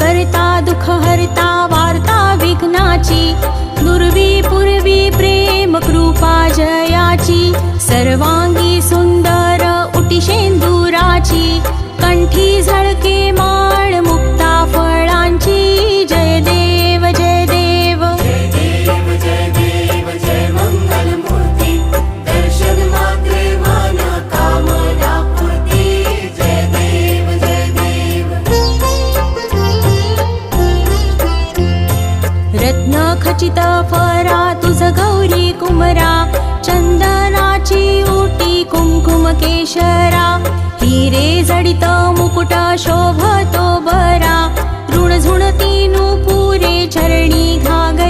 करता दुःख हरता वार्ता विघ्नाची, दुर्वी पूर्वी प्रेम कृपा जयाची, सर्वांगी सुंदर उटी शेंदुराची, कंठी झळके माळ मुक्ता फळांची, जय देव जय देव जय देव जय देव जय मंगल मूर्ती, दर्शन मात्रे मन कामना पूर्ती, जय देव जय देव। रत्न खचित फरा तुझ गौरी कुमरा, चंदनाची उटी कुंकुम केशरा, हिरे जडित मुकुट शोभतो बरा, ऋण झुणती नुपुरे चरणी घागर